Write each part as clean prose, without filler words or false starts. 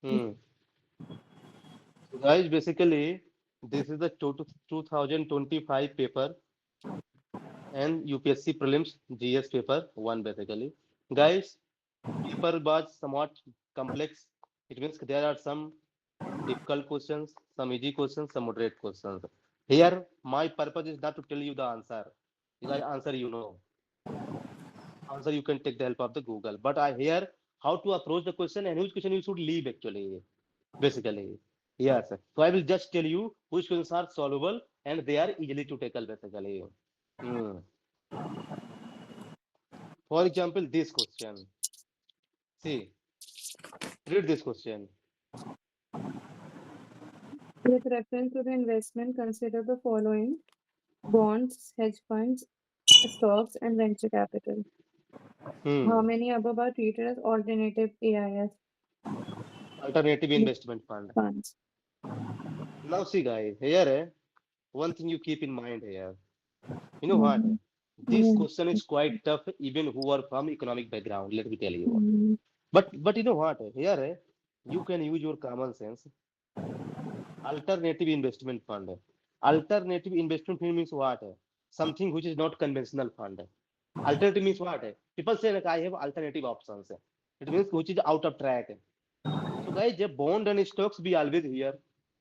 Hmm. So guys, basically, this is the 2025 paper and UPSC prelims GS paper 1 basically. Guys, paper was somewhat complex. It means there are some difficult questions, some easy questions, some moderate questions. Here, my purpose is not to tell you the answer. Because answer you know. Answer you can take the help of the Google. But I hear how to approach the question and which question you should leave actually. Basically. Yes. So I will just tell you which questions are solvable and they are easily to tackle basically. Hmm. For example, this question. See, read this question. With reference to the investment, consider the following: bonds, hedge funds, stocks, and venture capital. How Hmm. many above are treated as alternative AIS Alternative investment fund. funds? Now see guys, here one thing you keep in mind here. You know what? Mhm. This Yeah. question is quite tough even who are from economic background, let me tell you. Mhm. But you know what? Here you can use your common sense. Alternative investment fund. Alternative investment fund means what? Something which is not conventional fund. Alternative means what? People say like I have alternative options. It means which is out of track. So guys, the bond and stocks be always here,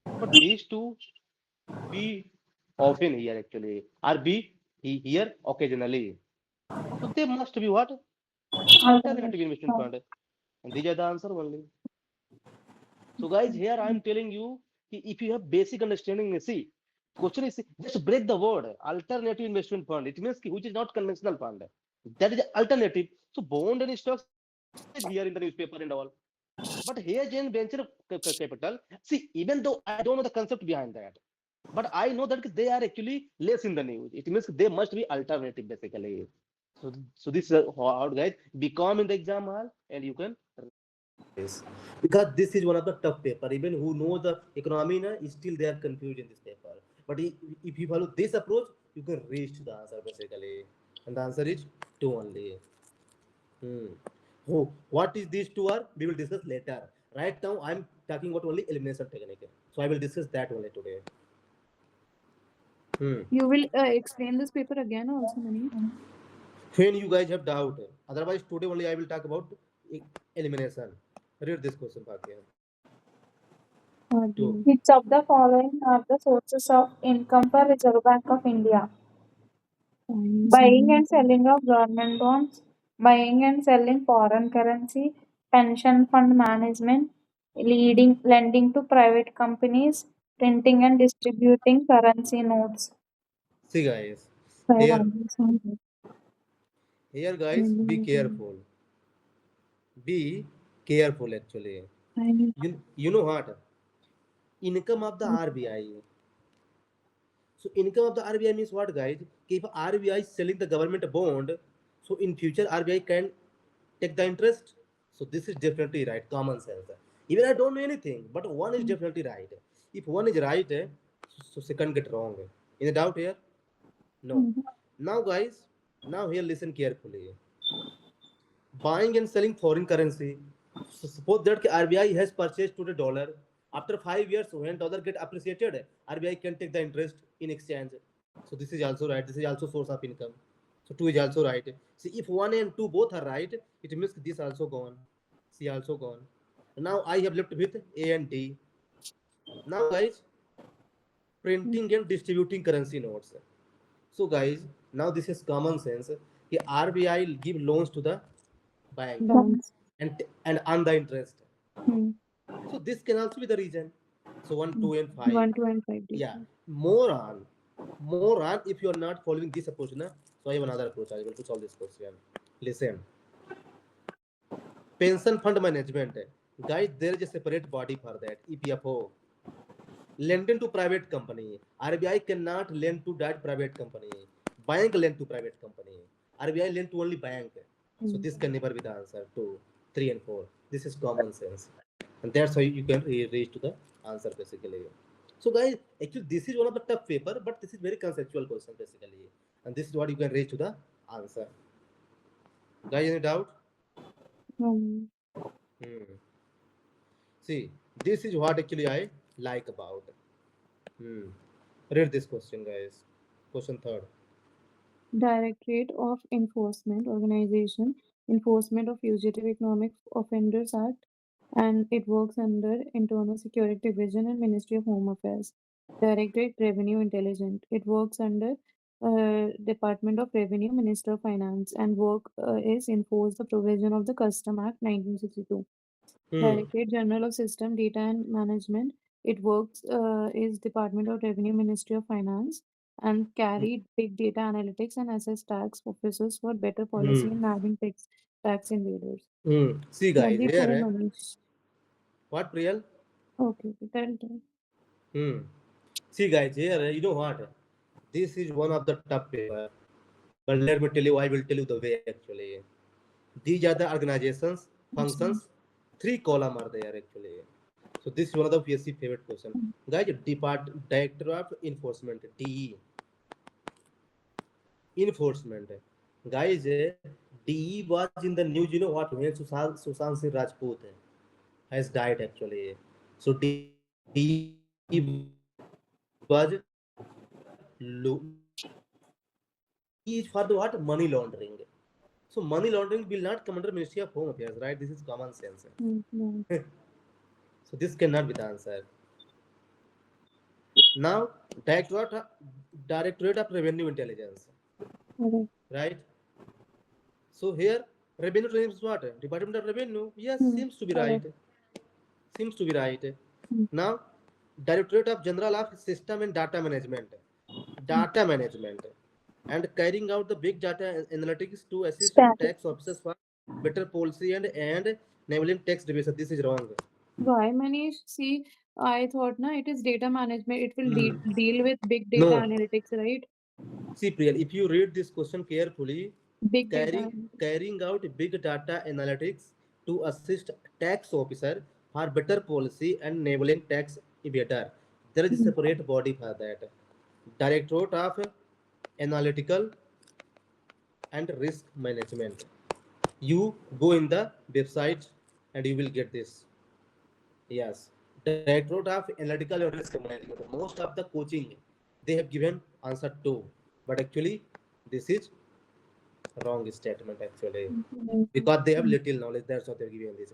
but these two be often here actually, or be here occasionally. So they must be what? Alternative. Alternative investment fund, and these are the answer only. So guys, here I am telling you, if you have basic understanding, see, question is just break the word alternative investment fund. It means which is not conventional fund. That is alternative. So bond and stocks are always here in the newspaper and all. But here Jain venture capital. See, even though I don't know the concept behind that, but I know that they are actually less in the news. It means they must be alternative basically. So this is how guys become in the exam hall and you can guys, because this is one of the tough paper. Even who know the economy na, is still they are confused in this paper. But if you follow this approach, you can reach to the answer basically, and the answer is two only. Hmm. Oh, what is these two are? We will discuss later. Right now, I'm talking about only elimination technique. So I will discuss that only today. Hmm. You will explain this paper again also, Mani? When you guys have doubt, otherwise today only I will talk about elimination. Read this question, Bhagya. Two. Okay. Which of the following are the sources of income for Reserve Bank of India? Fine. Buying and selling of government bonds, buying and selling foreign currency, pension fund management, lending to private companies, printing and distributing currency notes. See guys, Five here, answers. here guys, be Fine. careful. Be careful actually. Fine. You know what? Income of the RBI. So income of the RBI means what, guys? If RBI is selling the government bond, so in future RBI can take the interest. So this is definitely right, common sense. Even I don't know anything, but one is definitely right. If one is right, so second get wrong. Any doubt here? No. Mhm. Now, guys, now here listen carefully. Buying and selling foreign currency. So suppose that RBI has purchased to the dollar. After 5 years, when dollar get appreciated, RBI can take the interest in exchange. So this is also right. This is also source of income. So two is also right. See, if one and two both are right, it means this also gone. C also gone. Now I have left with A and D. Now guys, printing and distributing currency notes. So guys, now this is common sense. The RBI give loans to the bank Banks. and earn the interest. Hmm. So this can also be the reason. So one, Hmm. two, and five. 1, 2, and 5 Yeah, different. more on. If you are not following this approach, na, so I have another approach. I will to solve this question. Listen, pension fund management, guys. There is a separate body for that. EPFO. Lending to private company. RBI cannot lend to that private company. Bank lend to private company. RBI lend to only bank. So Hmm. this can never be the answer. Two, three, and four. This is common sense, and that's how you can reach to the answer basically. So guys, actually this is one of the tough paper, but this is very conceptual question basically, and this is what you can reach to the answer. Guys, any doubt? Hmm. Hmm. See, this is what actually I like about. Hmm. Read this question, guys. Question third. Directorate of Enforcement Organization, Enforcement of Fugitive Economic Offenders Act, and it works under Internal Security Division and Ministry of Home Affairs. Directorate Revenue Intelligence, it works under Department of Revenue, Minister of Finance, and work is enforce the provision of the Custom Act 1962. Hmm. Directorate General of System Data and Management. It works is Department of Revenue, Ministry of Finance, and carried big data analytics and assess tax officers for better policy Hmm. and nabbing tax invaders. Hmm. See, guys, Nadi here. Pare Manish. What, Priyal? Okay, tell. Hmm. See, guys, here, you know what? This is one of the tough paper. But let me tell you, I will tell you the way actually. These are the organizations, functions, three column are there actually. So this is one of the PSC favorite question. Guys, Director of Enforcement, DE. Enforcement. Guys, DE was in the news, you know what, when Sushant Singh Rajput has died actually. So DE was DE is for the what? Money laundering. So money laundering will not come under Ministry of Home Affairs, right? This is common sense. No. So this cannot be the answer. Now, Directorate, Directorate of Revenue Intelligence, Okay. right? So here, revenue is what? Department of Revenue. Yes, Hmm. seems to be right. Correct. Seems to be right. Hmm. Now, Directorate of General of System and Data Management. Data management. And carrying out the big data analytics to assist Static. tax officers for better policy and enabling tax division. This is wrong. Why, Manish? See, I thought na it is data management. It will Hmm. deal with big data No. analytics, right? See, Priyal, if you read this question carefully, Big data carrying analytics. carrying out big data analytics to assist tax officer for better policy and enabling tax evader. There is a Hmm. separate body for that. Directorate of Analytical and Risk Management. You go in the website and you will get this. Yes, Directorate of Analytical and Risk Management. Most of the coaching they have given answer two, but actually this is wrong statement actually Mhm. because they have little knowledge. That's what they're giving this.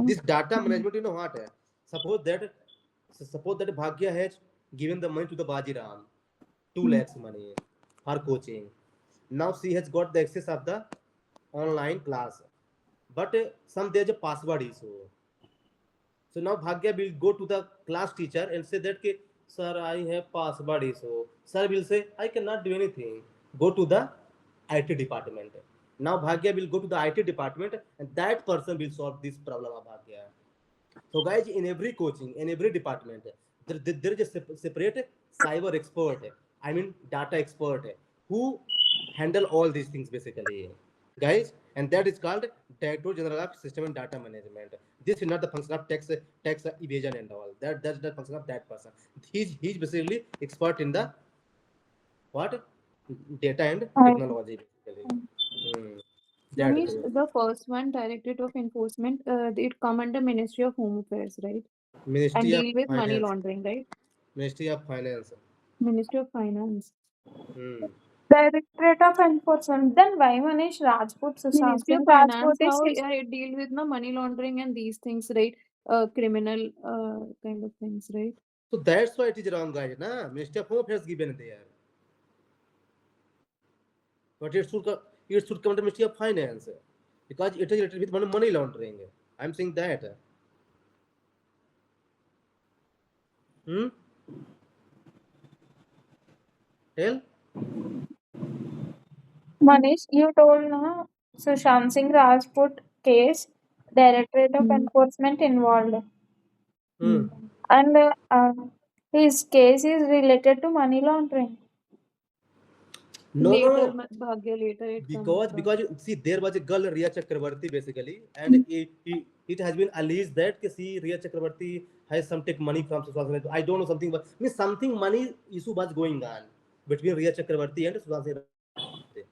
This data management. You know what? Suppose that suppose that Bhagya has given the money to the Baji Ram, 2 lakhs money for coaching. Now she has got the access of the online class, but some there's a password issue. So now Bhagya will go to the class teacher and say that, sir, I have password issue. Sir will say, I cannot do anything. Go to the IT department. Now Bhagya will go to the IT department and that person will solve this problem of Bhagya. So guys, in every coaching, in every department, there is a separate cyber expert, I mean data expert, who handle all these things basically, guys, and that is called Director General of System and Data Management. This is not the function of tax evasion and all. That's the function of that person. He's basically expert in the what data and I, technology basically. Hmm. That Manish, is the first one, Directorate of Enforcement, it come under Ministry of Home Affairs, right? And Ministry of deal with money Finance. laundering, right? Ministry of Finance. Ministry of Finance. Hmm. Directorate of Enforcement. Then why Manish Rajput, Sushant Ministry of Singh Rajput Finance, is how it deal with no money laundering and these things, right? Criminal kind of things, right? So that's why it is wrong, guys. Na? Ministry of Home Affairs given there. But it should come to Ministry of Finance. Because it is related with money laundering. I'm saying that. Hmm? Tell? Manish, you told na Sushant Singh Rajput case, Directorate of Hmm. Enforcement involved. Hmm. Hmm. And his case is related to money laundering. No, no, Later, no. Bhagya, later it come Because across. see there was a girl Riya Chakrabarti basically, and it has been alleged that see Riya Chakrabarti has some take money from Sushant Singh. I don't know something, but means something money issue was going on between Riya Chakrabarti and Sushant Singh Rajput.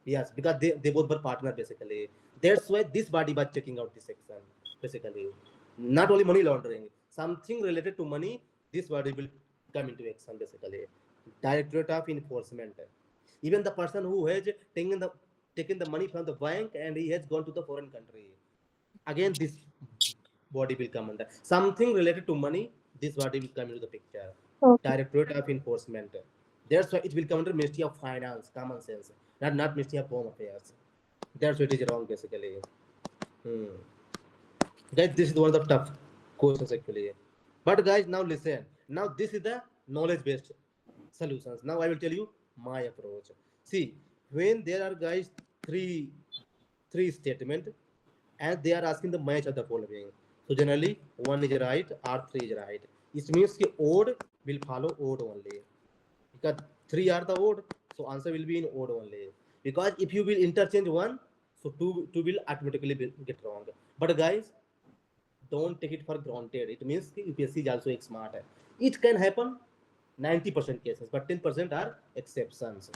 Yes, because they both were partner basically. That's why this body was checking out this section basically. Not only money laundering, something related to money, this body will come into action basically. Directorate of Enforcement. Even the person who has taken the money from the bank and he has gone to the foreign country, again this body will come under something related to money. This body will come into the picture. Okay. Directorate of Enforcement. That's why it will come under Ministry of Finance, common sense, not Ministry of Home Affairs. That's why it is wrong basically. Hmm. Guys, this is one of the tough questions actually. But guys, now listen. Now this is the knowledge-based solutions. Now I will tell you my approach. See, when there are guys three statement and they are asking the match of the following. So generally one is right or three is right. It means the odd will follow odd only. Because three are the odd, so answer will be in odd only. Because if you will interchange one, so two will automatically get wrong. But guys, don't take it for granted. It means UPSC is also smart. It can happen 90% cases, but 10% are exceptions.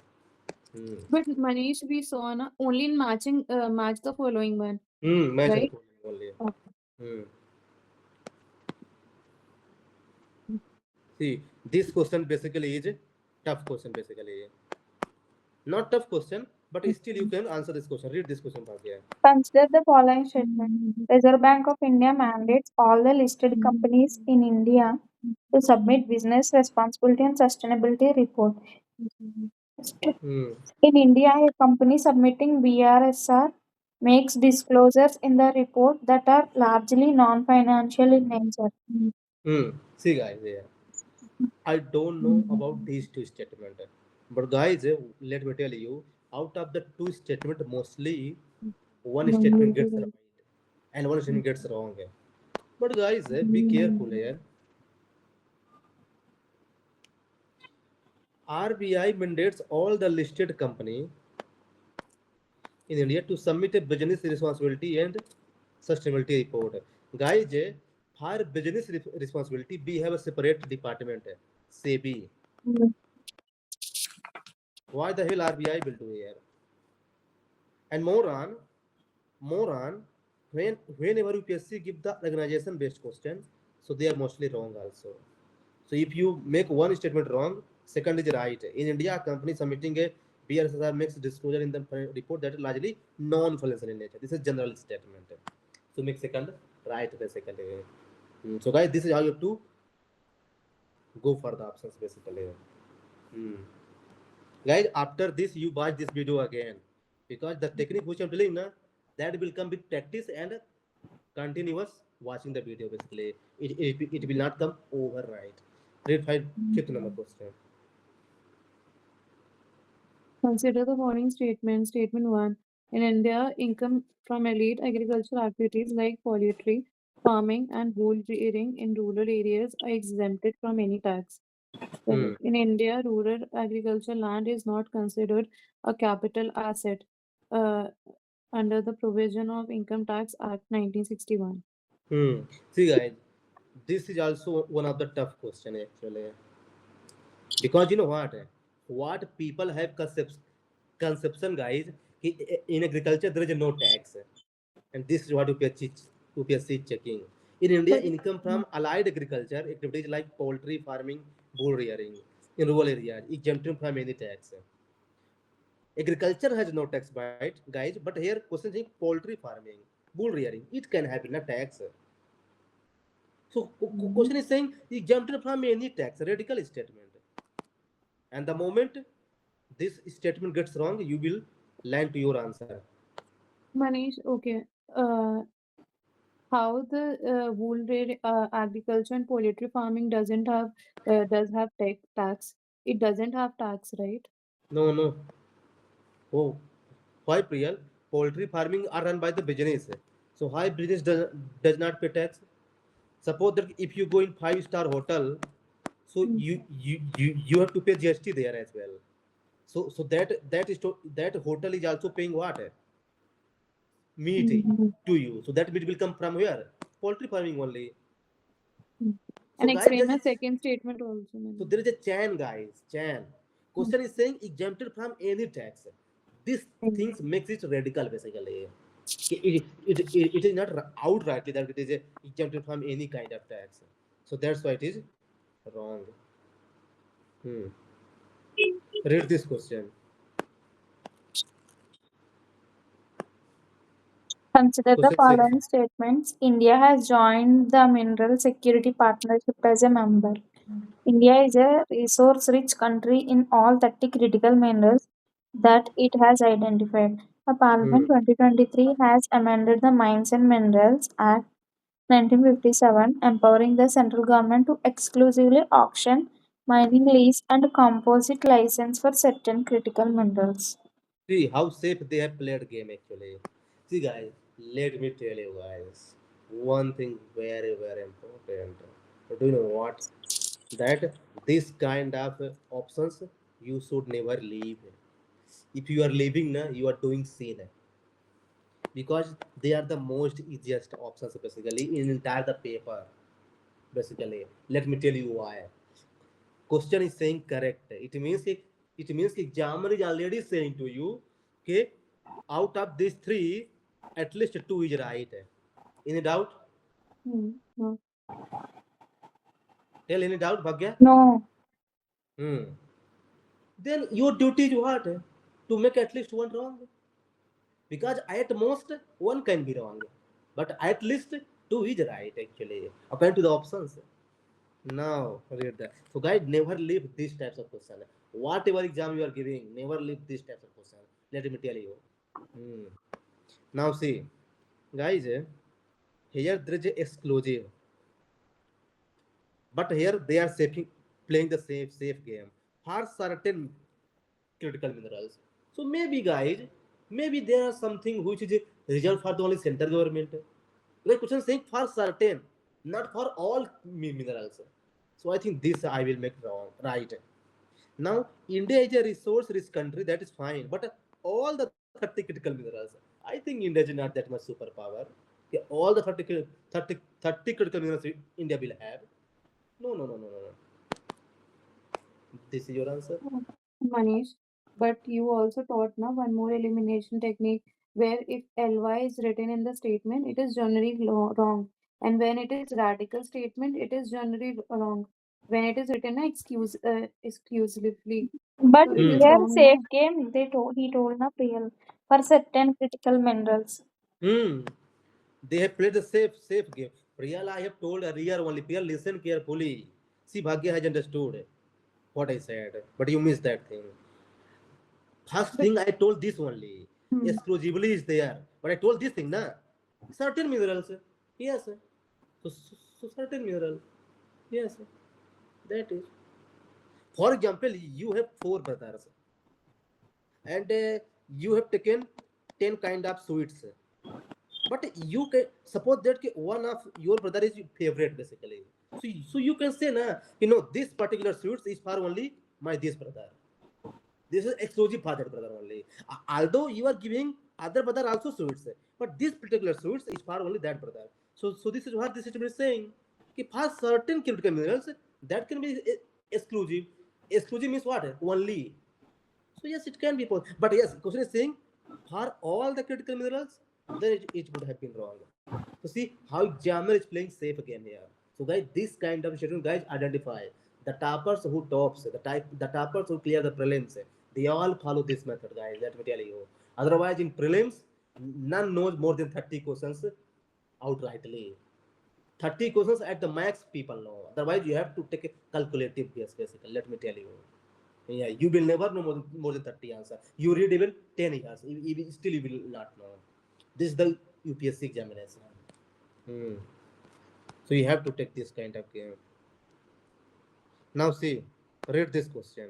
Hmm. But Manish, we saw na, only in match the following one, Match the right? following only. Okay. Hmm. See, this question basically is a tough question basically. Not tough question, but still you can answer this question. Read this question from here. Consider the following statement. Reserve Bank of India mandates all the listed companies in India to submit business responsibility and sustainability report. Hmm. In India, a company submitting BRSR makes disclosures in the report that are largely non-financial in nature. See guys, yeah. I don't know about these two statements. But guys, let me tell you, out of the two statements, mostly one One will statement be gets right. right and one statement gets wrong. But guys, be careful here. RBI mandates all the listed company in India to submit a business responsibility and sustainability report. Guys, for business responsibility, we have a separate department, SEBI. Why the hell RBI will do here? And more on, whenever UPSC give the organization based question, so they are mostly wrong also. So if you make one statement wrong, second is right. In India, a company submitting a BRSR makes disclosure in the report that is largely non-financial in nature. This is general statement. So make second right basically. So guys, this is how you have to go for the options basically. Hmm. Guys, after this you watch this video again, because the technique which I'm telling now, that will come with practice and continuous watching the video basically. It will not come overnight. Read fifth number question. Consider the following statement. Statement 1. In India, income from elite agricultural activities like poultry, farming, and wool rearing in rural areas are exempted from any tax. Hmm. In India, rural agricultural land is not considered a capital asset uh, under the provision of Income Tax Act 1961. Hmm. See guys, this is also one of the tough question actually, because you know what people have conception guys. In agriculture there is no tax, and this is what UPSC is checking. In India, But income from allied agriculture activities like poultry farming, bull rearing in rural areas exempted from any tax. Agriculture has no tax, right, guys? But here question is poultry farming, bull rearing, it can have no tax. So question is saying exempted from any tax, radical statement. And the moment this statement gets wrong, you will land to your answer. Manish, okay. How the agriculture and poultry farming does have tax? It doesn't have tax, right? No, no. Oh, why Priyal? Poultry farming are run by the business. So why business does not pay tax? Suppose that if you go in five-star hotel, so Mm. you have to pay GST there as well. So that hotel is also paying what? Meat Mm. to you. So that meat will come from where? Poultry farming only. Mm. So And guys, explain the second statement also, so Manish. there is a chain, guys. Chain. Mm. Question is saying exempted from any tax. This Mm. things makes it radical basically. It is not outrightly that it is exempted from any kind of tax. So that's why it is wrong. Hmm. Read this question. Consider the Question says, following statements. India has joined the Mineral Security Partnership as a member. India is a resource rich country in all 30 critical minerals that it has identified. The hmm. Parliament 2023 has amended the Mines and Minerals Act 1957, empowering the central government to exclusively auction, mining lease, and composite license for certain critical minerals. See how safe they have played game actually. See guys, let me tell you guys one thing very important. Do you know what? That this kind of options you should never leave. If you are leaving now, you are doing sin because they are the most easiest options basically in entire the paper. Basically, let me tell you why. Question is saying correct. It means examiner is already saying to you, okay, out of these three, at least two is right. Any doubt? No. Tell any doubt, Bhagya? No, Hmm. Then your duty is what? To make at least one wrong. Because at most one can be wrong. But at least two is right actually, according to the options. Now read that. So guys, never leave these types of question. Whatever exam you are giving, never leave these types of question. Let me tell you. Hmm. Now see, guys, here there is a exclusive, but here they are playing the safe game for certain critical minerals. So maybe guys, maybe there are something which is reserved for the only central government. The question saying for certain, not for all minerals. So I think this I will make wrong, right. Now, India is a resource-rich country, that is fine, but all the 30 critical minerals, I think India is not that much superpower. Okay, all the 30 critical minerals India will have. No, no, no, no, no, no. This is your answer. Manish, but you also taught now one more elimination technique where if ly is written in the statement, it is generally wrong, and when it is radical statement, it is generally wrong. When it is written exclusively, but so it Hmm. is here wrong, safe no? game he told na Priyal for certain critical minerals. Hmm. They have played the safe game. Priyal, I have told earlier only. Priyal, listen carefully. See, Bhagya has understood what I said, but you missed that thing. First But thing I told this only. hmm, Exclusively is there. But I told this thing, na? Certain minerals. Yes. So certain mineral. Yes. That is. For example, you have four brothers and you have taken 10 kind of sweets. But you can suppose that one of your brother is your favorite basically. So you can say, na, this particular sweets is for only my this brother. This is exclusive for that brother only. Although you are giving other brother also sweets, but this particular sweets is for only that brother. So this is what this statement is saying. कि for certain critical minerals that can be exclusive. Exclusive means what? Only. So yes, it can be possible. But yes, question is saying for all the critical minerals, then it would have been wrong. So see how Jammer is playing safe again here. So guys, this kind of schedule, guys, identify the toppers who tops, the toppers who clear the prelims. They all follow this method, guys. Let me tell you. Otherwise, in prelims, none knows more than 30 questions outrightly. 30 questions at the max people know. Otherwise, you have to take a calculative guess, basically. Let me tell you. Yeah, you will never know more than 30 answer. You read even 10 years, still you will not know. This is the UPSC examination. Hmm. So you have to take this kind of game. Now see, read this question.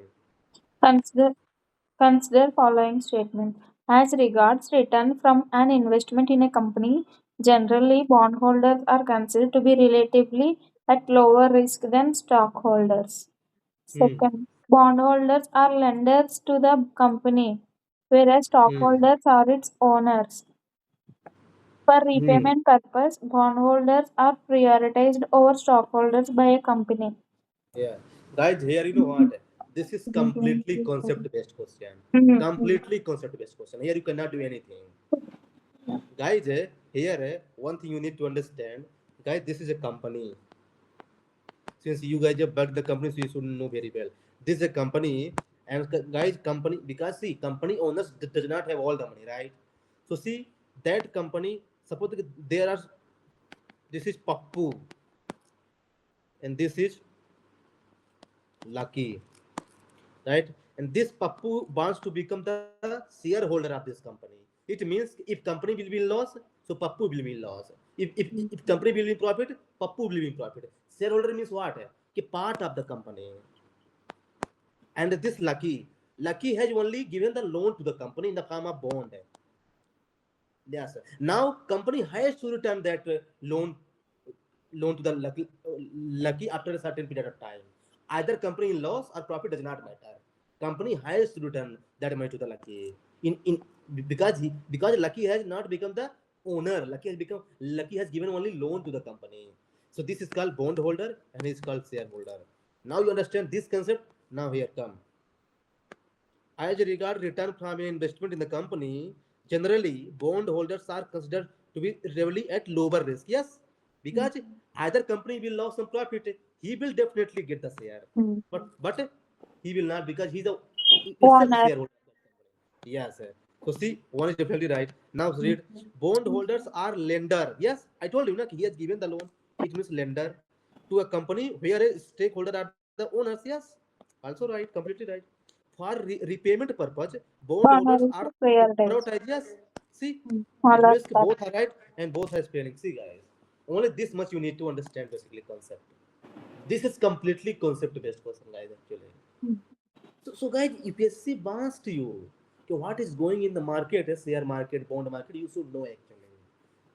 Consider Consider following statement. As regards return from an investment in a company, generally bondholders are considered to be relatively at lower risk than stockholders. Hmm. Second, bondholders are lenders to the company, whereas Hmm. stockholders are its owners. For Hmm. repayment purpose, bondholders are prioritized over stockholders by a company. Yeah. Guys, here you know what? This is completely concept based question. Mhm. Completely concept based question. Here you cannot do anything. Guys, here one thing you need to understand, guys, this is a company. Since you guys have bugged the company, so you should know very well. This is a company, and guys, company, because see, company owners does not have all the money, right? So see that company. Suppose that there are, this is Pappu, and this is Lucky, right? And this Pappu wants to become the shareholder of this company. It means if company will be in loss, so Pappu will be in loss. If company will be in profit, Pappu will be in profit. Shareholder means what? कि part of the company. And this Lucky has only given the loan to the company in the form of bond. Yes. Now company has to return that loan to the Lucky after a certain period of time. Either company in loss or profit does not matter. Company has to return that money to the Lucky. In because Lucky has not become the owner. Lucky has given only loan to the company. So this is called bondholder and is called shareholder. Now you understand this concept. Now here come. As regard return from an investment in the company, generally bondholders are considered to be relatively at lower risk. Yes, because either company will lose some profit, he will definitely get the share, Mm. but he will not because he's a itself Owner. shareholder of the company. Yes, sir. So see, one is definitely right. Now read, bondholders are lender. Yes, I told you, na, he has given the loan. It means lender to a company where a stakeholder are the owners. Yes, also right, completely right. For repayment purpose, bondholders Owner is are prioritize. prioritized. Yes, see, it All of means that. both are right and both are spelling. See, guys, only this much you need to understand basically concept. This is completely concept based question, guys. Actually, so guys, UPSC wants to you okay, what is going in the market, share market, bond market. You should know actually.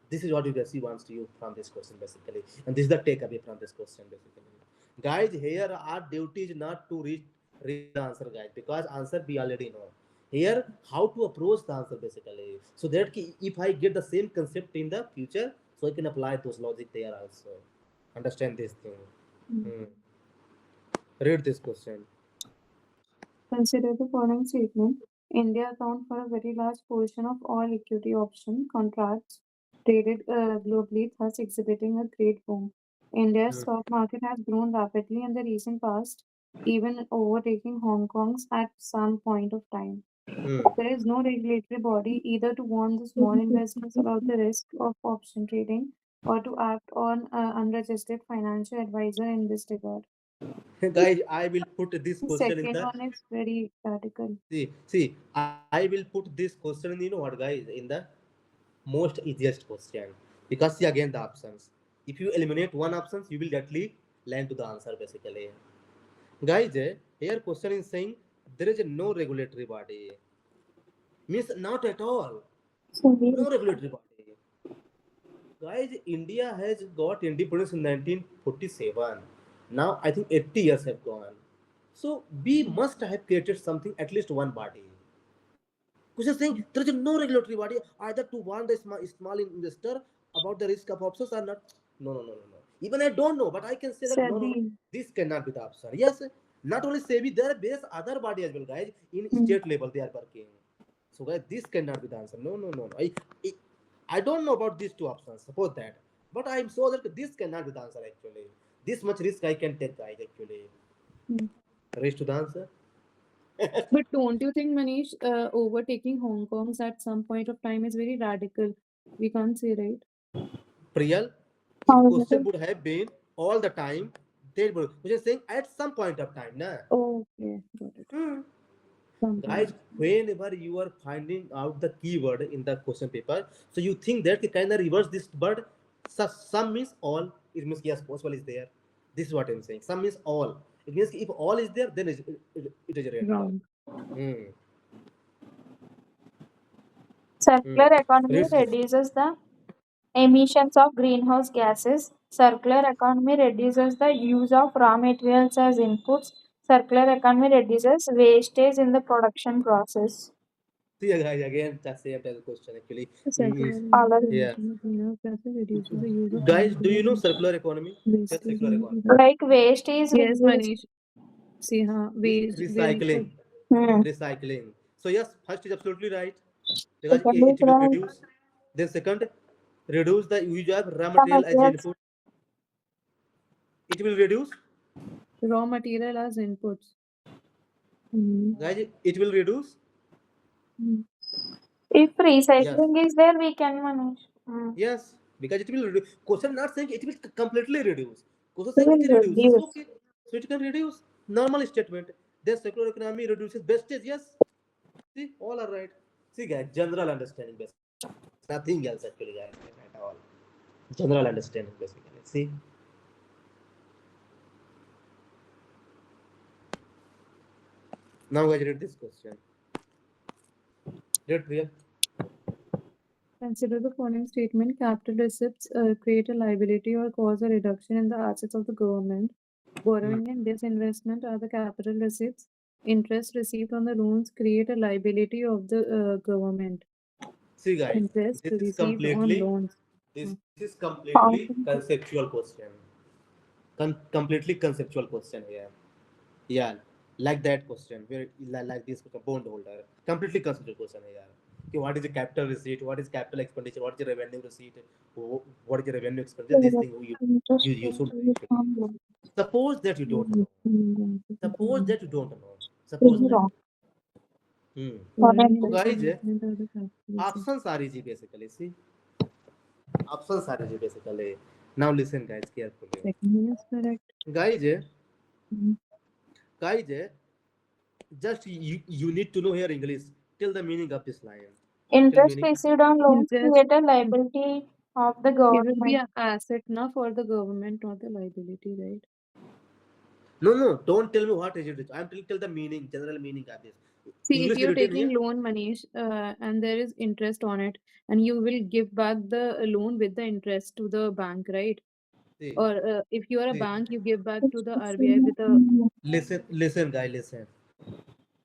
This is what UPSC wants to you from this question basically, and this is the takeaway from this question basically. Guys, here our duty is not to read the answer, guys, because answer we already know. Here, how to approach the answer basically, so that if I get the same concept in the future, so I can apply those logic there also. Understand this thing. Hmm. Read this question. Consider the following statement. India accounts for a very large portion of all equity option contracts traded globally, thus exhibiting a great boom. India's Hmm. stock market has grown rapidly in the recent past, even overtaking Hong Kong's at some point of time. Hmm. There is no regulatory body either to warn the small investors about the risk of option trading or to act on unregistered financial advisor in this regard. Guys, I will put this The question in second the one is very radical. see. I will put this question in, you know what, guys, in the most easiest question, because see again the options. If you eliminate one options, you will directly land to the answer basically. Guys, here question is saying there is no regulatory body. Means not at all. So we No regulatory body. Guys, India has got independence in 1947. Now I think 80 years have gone. So we must have created something, at least one body. Which is saying there is no regulatory body either to warn the small investor about the risk of options or not. No, no, no, no, no. Even I don't know, but I can say that no, no, no. SEBI. This cannot be the option. Yes, not only SEBI, there are various other body as well, guys. In Mm. state level, they are working. So, guys, this cannot be the answer. No, no, no, no. I, I don't know about these two options. Suppose that, but I am sure that this cannot be the answer actually. This much risk I can take, guys. Actually, Mm. race to the answer. But don't you think, Manish, overtaking Hong Kong's at some point of time is very radical? We can't say, right? Priyal, if how is question it? would have been all the time, they would, which is saying at some point of time, na. Okay, got it. Hmm. Some Guys, point. whenever you are finding out the keyword in the question paper, so you think that you kind of reverse this word. Some means all. It means yes, possible is there. This is what I'm saying. Some means all. It means if all is there, then it is random. Wrong. Hmm. Hmm. Circular economy Reads this. reduces the emissions of greenhouse gases. Circular economy reduces the use of raw materials as inputs. Circular economy reduces wastage in the production process. See, guys, again, that's the same type of question actually. The Hmm. circular All economic of Yeah. emission of greenhouse gases reduces the use of raw Guys, do you know materials circular economy? Just wastage circular in the economy. product. like waste is Yes, reduced. Manish. See, waste will. Recycling. Hmm. Recycling. So yes, first is absolutely right because Second is it will right. reduce. Then second, reduce the use of raw The material as materials input. It will reduce, Raw material as inputs. Mm. guys. It will reduce. Mm. if Yes, recycling is there, we can manage. yes, because it will reduce. Question not saying it will completely reduce. Question We saying it will reduces. reduce. Okay, so it can reduce. Normal statement. Then circular economy reduces wastage. Yes. See, all are right. See, guys, general understanding basically. Nothing else actually, guys, at all. General understanding basically. See, now guys, read this question. Read real. Consider the following statement. Capital receipts create a liability or cause a reduction in the assets of the government. Hmm. Borrowing and disinvestment are the capital receipts. Interest received on the loans create a liability of the government. See, guys, Interest this is received on completely loans. this Hmm. is completely Fountain. conceptual question. Completely conceptual question here. Yeah, like that question where like this bond holder. Completely conceptual question here. Okay, what is the capital receipt? What is capital expenditure? What is the revenue receipt? What is the revenue expenditure? This thing Interest you should know received actually. on loan. Suppose that you don't know. Suppose that you don't know. Suppose Three that. wrong. Hmm. Correct. Borrowing and So guys, disinvestment are the capital receipts. options are easy basically. See, options are easy basically. Now listen, guys, carefully. Second one is correct. Guys, Hmm. guys, just you need to know here English. Tell the meaning of this line. Tell Interest meaning. received on loans Interest. create a liability of the It will be government. an asset now for the government, not the liability, right? No, no, don't tell me what is it. I'm telling tell the meaning, general meaning of this. See, if English you're written taking here. loan, Manish, and there is interest on it, and you will give back the loan with the interest to the bank, right? See, Or if you are a see. bank, you give back to Interest the RBI received with a. on loan. Listen, guy, listen.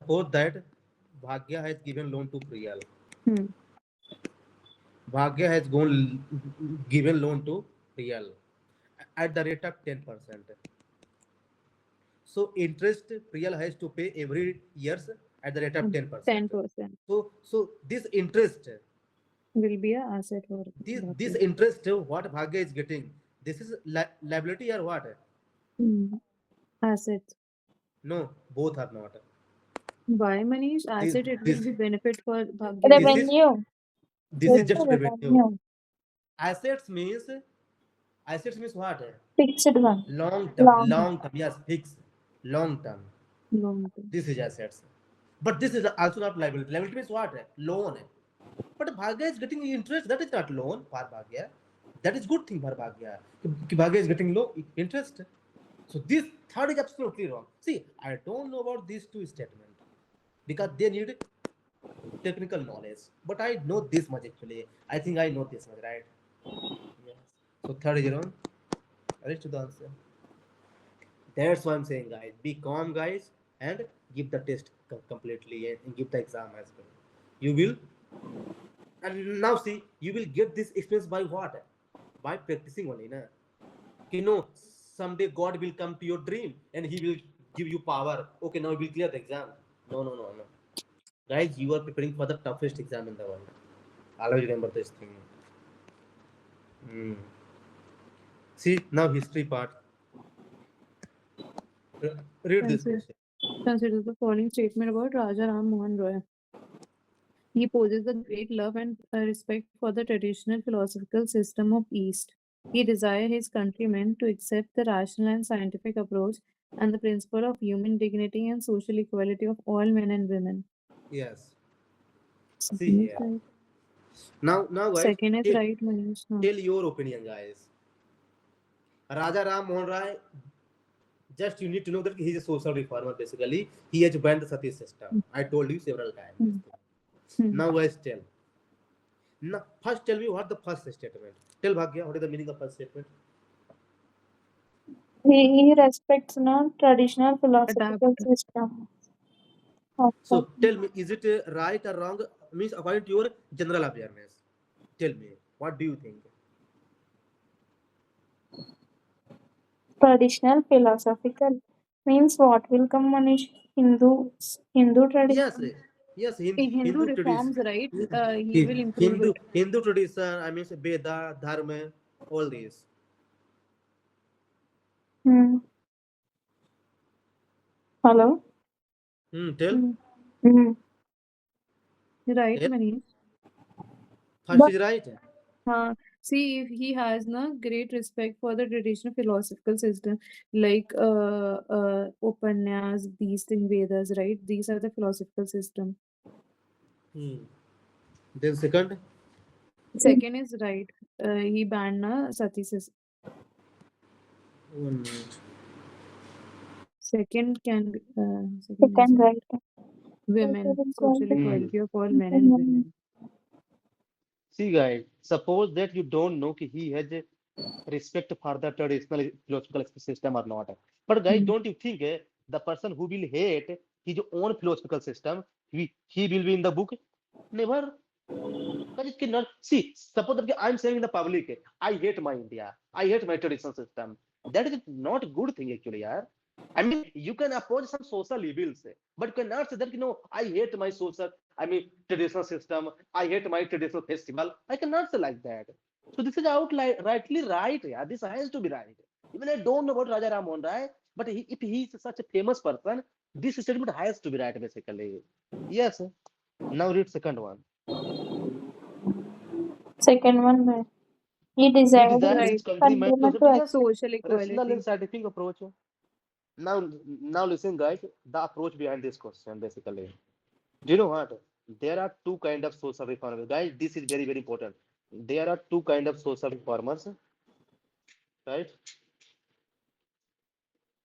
Suppose that Bhagya has given loan to Priyal. Hmm. Bhagya has given loan to Priyal at the rate of 10%. So interest Priyal has to pay every years at the rate of 10%. 10% So this interest, will be a asset for this Bhagya. interest what Bhagya is getting, this is liability or what? Hmm. Assets. No, both are not. Why, Manish? This Asset, it will this be benefit for Bhagya, this right? is Revenue. this is Just Hmm. a just revenue. revenue. Assets means assets means what? Fixed one. Long term, Long. long term. Yes, fixed, long term. Long term. This is assets. But this is also not liability. Liability means what? Loan. But Bhagya is getting interest. That is not loan for Bhagya. That is good thing for Bhagya. Bhagya is getting low interest. So this third is absolutely wrong. See, I don't know about these two statements because they need technical knowledge. But I know this much actually. I think I know this much, right? Yes. So third is wrong. That is the answer. That's why I'm saying, guys, be calm, guys, and give the test completely and give the exam as well. You will, and now see, you will get this experience by what? By practicing only, na? You know, someday God will come to your dream and He will give you power. Okay, now you will clear the exam. No, no, no, no. Guys, you are preparing for the toughest exam in the world. Always remember this thing. Hmm. See, now history part. Read this Consider, question. consider the following statement about Raja Ram Mohan Roy. He poses a great love and respect for the traditional philosophical system of East. He desired his countrymen to accept the rational and scientific approach and the principle of human dignity and social equality of all men and women. Yes. See Second is here. right. Now, guys, Second is tell, right, Manish. No. tell your opinion, guys. Raja Ram Mohan Rai, just you need to know that he is a social reformer basically. He has banned the sati system. I told you several times this Hmm. thing. Hmm. Now, guys, tell. Now, first tell me what the first statement. Tell Bhagya, what is the meaning of first statement? He respects no traditional philosophical Adapt. system. Okay. So, tell me, is it right or wrong? Means according to your general awareness. Tell me, what do you think? Traditional philosophical means what will come Manish? Hindu Yes, tradition. Yes, In Hindu Hindu reforms, tradition, right? He will improve Hindu it. Hindu tradition. I mean, Veda, Dharma, all these. Hmm. Hello? Tell. Hmm. Hmm. Right, Yes, Manish. first But is right. See, if he has na great respect for the traditional philosophical system, like Upanyas, these things, Vedas, right? These are the philosophical system. Hmm. Then second, Second is right. He banned na sati system. 1 minute. Second is second, right? women, Social social equality. Hmm. equality of all men and women. See, guys, suppose that you don't know कि he has a respect for the traditional philosophical system or not. But guys, Hmm. don't you think the person who will hate his own philosophical system, he will be in the book? Never. But it cannot. See, suppose that I'm saying in the public, I hate my India, I hate my traditional system. That is not a good thing actually, yeah. I mean, you can oppose some social evils, but you cannot say that I hate my social, I mean traditional system, I hate my traditional festival. I cannot say like that. So this is rightly right, yeah. This has to be right. Even I don't know about Raja Ram Mohan Rai, but if he is such a famous person, this statement has to be right basically. Yes. Now read second one. Second one, right? He He desired desires his his Right. country countrymen to yes, accept. Social rational and equality. scientific approach. Now, now listen, guys, the approach behind this question basically. Do you know what? There are two kind of social reformers. Guys, this is very, very important. There are two kind of social reformers, right?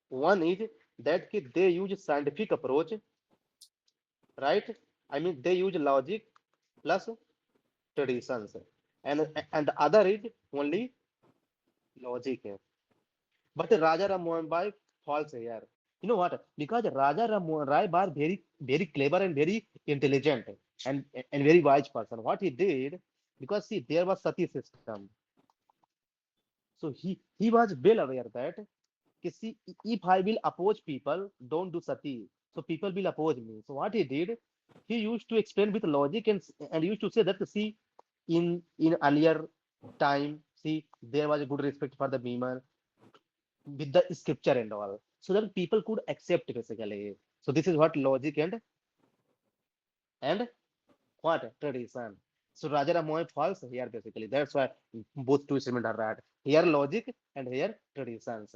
One is that they use scientific approach, right? I mean, they use logic plus traditions, and the other is only logic. But Raja Ram Mohan Bai false here. You know what? Because Raja Ram Mohan Rai was very, very clever and very intelligent and very wise person. What he did, because see, there was sati system. So he was well aware that see, if I will oppose people, don't do sati. So people will oppose me. So what he did, he used to explain with logic and used to say that see, in earlier time, see, there was a good respect for the women with the scripture and all, so that people could accept basically. So this is what logic and what tradition. So Raja Ram Mohan falls here basically. That's why both two statements are right. Here logic and here traditions.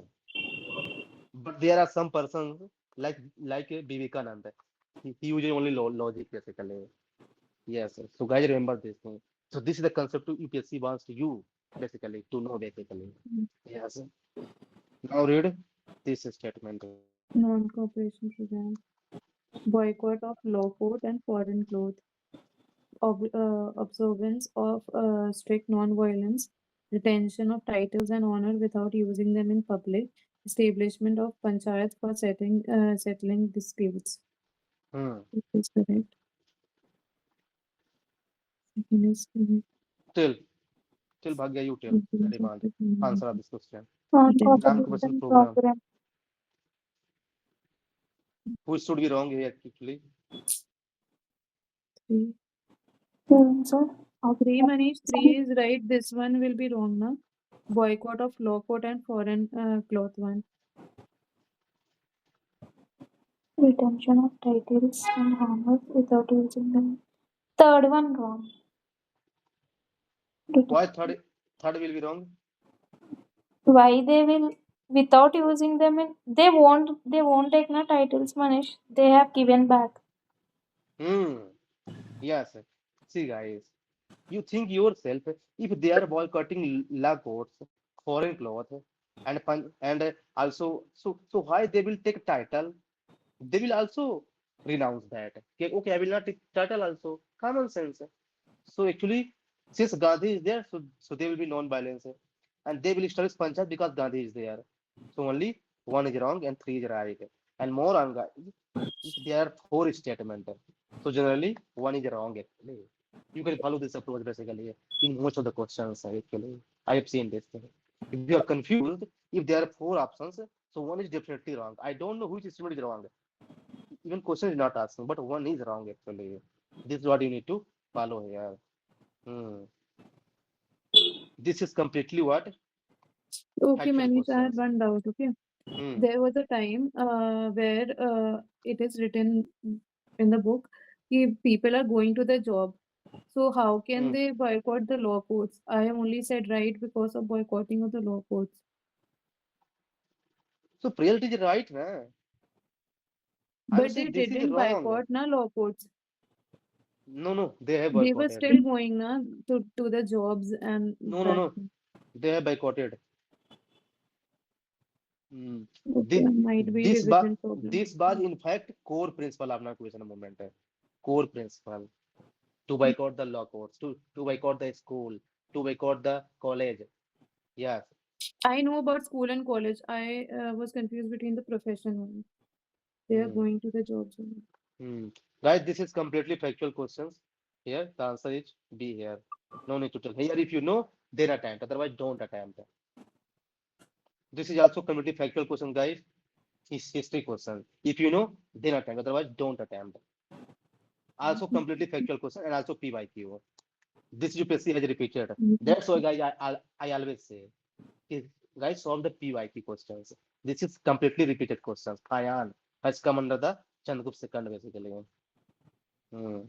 But there are some persons like Vivekananda. He uses only logic basically. Yes. So guys, remember this thing. So this is the concept to UPSC wants you basically to know basically. Yes. Now read this statement. Non-cooperation program. Boycott of law code and foreign clothes. Observance of strict non-violence. Retention of titles and honor without using them in public. Establishment of panchayats for settling disputes. Hmm. It is correct. Second is correct. Till Till Bhagya, you tell the Influence of demand. technology. Answer of this question. Retention. Non-cooperation Non-cooperation program. program. Who should be wrong here actually? Three. So, Three, Manish. Three is right. This one will be wrong, na? Boycott of law code and foreign cloth one. retention of titles and honors without using them. Third one wrong. Why third will be wrong? Why they will without using them in they won't take no titles, Manish. They have given back. Hmm. Yes. See guys, you think yourself if they are boycotting coats, foreign cloth, and also so why they will take title? They will also renounce that. Okay, okay, I will not take title also. Common sense. So actually, since Gandhi is there, so there will be non-violence, and they will establish panchayat because Gandhi is there. So only one is wrong and three is right. And more on guys, if there are four statements, so generally one is wrong actually. You can follow this approach basically in most of the questions actually. I have seen this thing. If you are confused, if there are four options, so one is definitely wrong. I don't know which statement is wrong. even question is not asking, but one is wrong actually. This is what you need to follow here. Hmm. This is completely what? Okay, Factual Manish, I had questions. one doubt. Okay, Hmm. there was a time where it is written in the book if people are going to the job. So how can Hmm. they boycott the law courts? I have only said right because of boycotting of the law courts. So Priyalit is right, na? I'm But they saying this is didn't wrong. boycott na law courts. No, no, they have They were boycotted. still going na to the jobs and No, no, that. no, they have boycotted. Hmm. Okay, This might be this was revision problem. this was in fact core principle of our question movement. Core principle to boycott the law courts, to boycott the school, to boycott the college. Yes. I know about school and college. I was confused between the profession one. They are Hmm. going to the jobs only. Hmm. Guys, this is completely factual questions. Here, the answer is B here. No need to tell. Here, if you know, then attempt. Otherwise, don't attempt. This is also completely factual question, guys. It's history question. If you know, then attempt. Otherwise, don't attempt. Also completely factual question and also PYQ. This UPSC has repeated. Mhm. That's why, guys, I always say, is, guys, solve the PYQ questions. This is completely repeated questions. Payan has come under the Chandragupta second, basically. Hmm.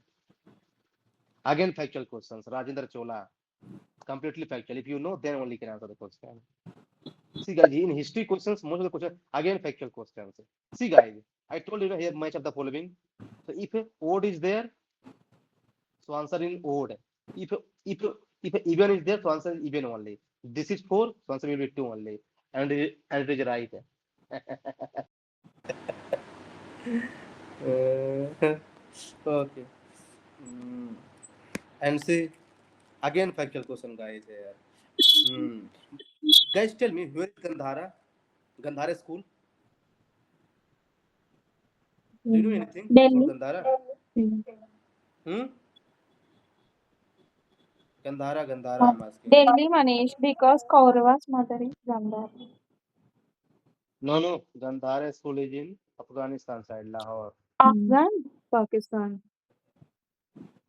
Again, factual questions. Rajendra Chola, completely factual. If you know, then only can answer the question. See, guys, in history questions, most of the questions, again, factual questions. See, guys, I told you here much of the following. So, if a odd is there, so answer in odd. If if if a even is there, so answer is even only. This is four, so answer will be two only, and it is right. Okay. Mm. And see, again, factual question, guys. Here. Hmm. Guys, tell me, where is Gandhara? Gandhara school? Do you know Mm, anything about Delhi. Gandhara? mm. Hmm? Gandhara, Uh, I'm asking. Delhi, Manish, because Kaurava's mother is Gandhar. No, no. Gandhara school is in Afghanistan side, Lahore. Mm. Afghan? Pakistan.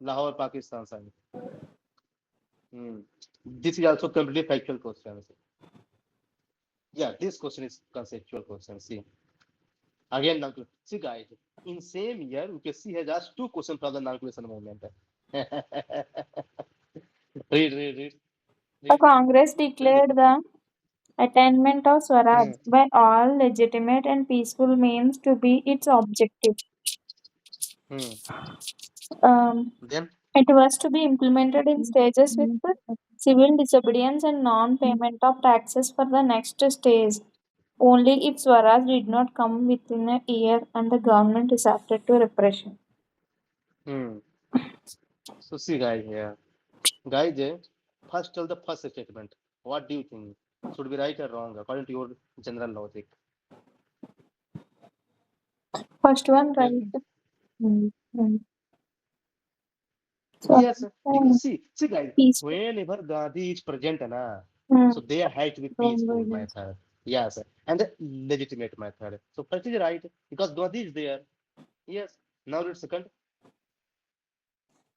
Lahore, Pakistan side. Hmm. This is also completely factual question. Yeah, this question is conceptual question. See, again, see, guys, in same year, UPSC has asked two questions from the non-collision movement. Read, The read. Congress Read the declared question. the attainment of Swaraj Hmm. by all legitimate and peaceful means to be its objective. Hmm. Um, Then, it was to be implemented in stages with Mm. civil disobedience and non-payment of taxes for the next stage. Only if Swaraj did not come within a year and the government resorted to repression. hmm. So see, guys, here. Guys, first tell the first statement. What do you think? Should be right or wrong according to your general logic? First one, Tell. right? Mm. Mm. So, Yes, because see, guys, peaceful. whenever Gandhi is present, na, so Hmm. there has to be Wrong peaceful guidance. method. Yes, and the legitimate method. So first is right because Gandhi is there. Yes. Now let's second.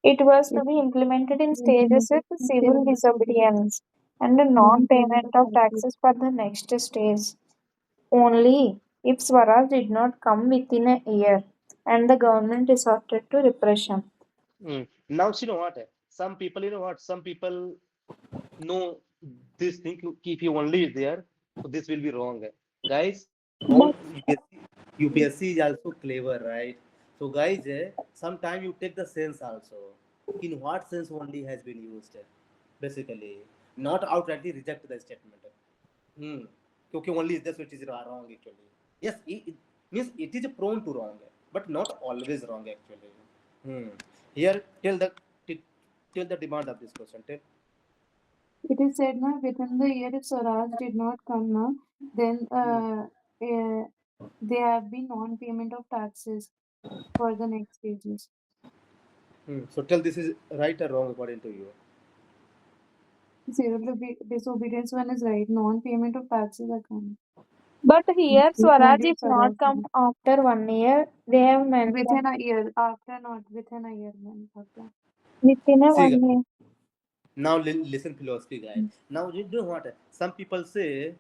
It was to It be implemented in stages implemented with civil civil disobedience, disobedience and the non-payment non-payment of of taxes. taxes for the next stage. Only if Swaraj did not come within a year and the government resorted to repression. Now, you know what? Some people, you know what? Some people know this thing. If you only is there, so this will be wrong, guys. All But UPSC is also clever, right? So, guys, sometimes you take the sense also. In what sense only has been used, basically, not outrightly reject the statement. Hmm. क्योंकि only is this which is wrong actually. Yes, it means it is prone to wrong, but not always wrong actually. Hmm. Here, tell the demand of this question. Tell. It is said now within the year if Swaraj did not come now, then Hmm. there have been non-payment of taxes for the next stages. So tell this is right or wrong according to you. Civil disobedience one is right. Non-payment of taxes are coming. But here Which one Swaraj did is not Swaraj come win? after 1 year. They have Within mentioned a year. After not within a year, man. After. within a See, 1 year. now listen philosophy, guys. Now you know what? Some people say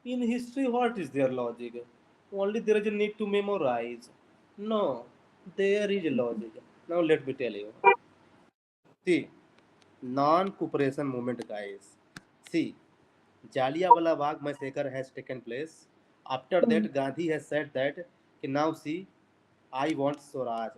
in history, what is their logic? Only there is a need to memorize. No, there is a logic. Now let me tell you. See, non-cooperation movement, guys. See, Jallianwala Bagh massacre has taken place. After Hmm. that, Gandhi has said that, now see, I want Swaraj.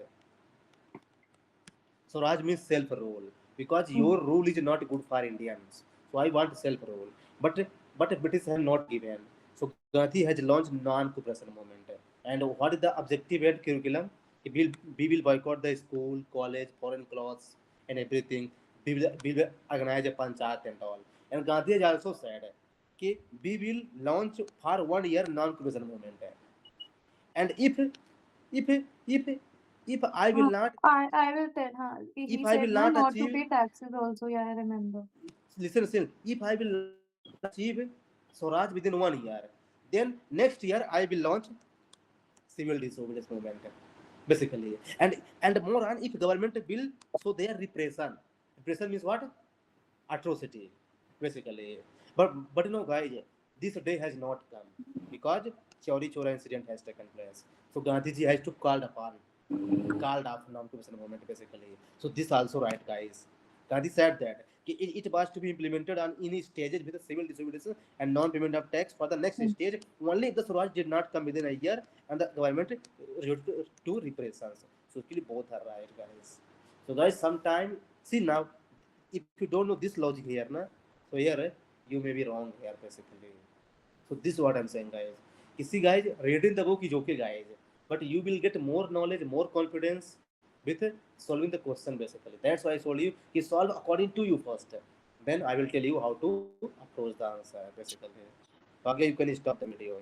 Swaraj means self-rule because Hmm. your rule is not good for Indians. So I want self-rule. But British have not given. So Gandhi has launched non-cooperation movement. And what is the objective and curriculum? We will boycott the school, college, foreign clothes, and everything. We will organize a panchayat and all. And Gandhi has also said that we will launch for 1 year non-cooperation movement. And if if if I will not I will tell. if He I said will no, not not to achieve, pay taxes also. Yeah, I remember. listen, if I will not achieve Swaraj within 1 year, then next year I will launch civil disobedience movement, basically. And more on, if government will so their repression means what? Atrocity, basically. But guys, this day has not come because Chauri Chora incident has taken place. So Gandhiji has to called off non-cooperation movement, basically. So this also right, guys. Gandhi said that it was to be implemented on in stages with a civil disobedience and non-payment of tax for the next Hmm. stage. Only if the Swaraj did not come within a year and the government resorted to repressions. So actually both are right, guys. So guys, sometime see now, if you don't know this logic here, na, so here you may be wrong here, basically. So this is what I'm saying, guys. You see, guys, reading the book is okay, guys, but you will get more knowledge, more confidence with solving the question, basically. That's why I told you, solve according to you first. Then I will tell you how to approach the answer, basically. Okay, you can stop the video.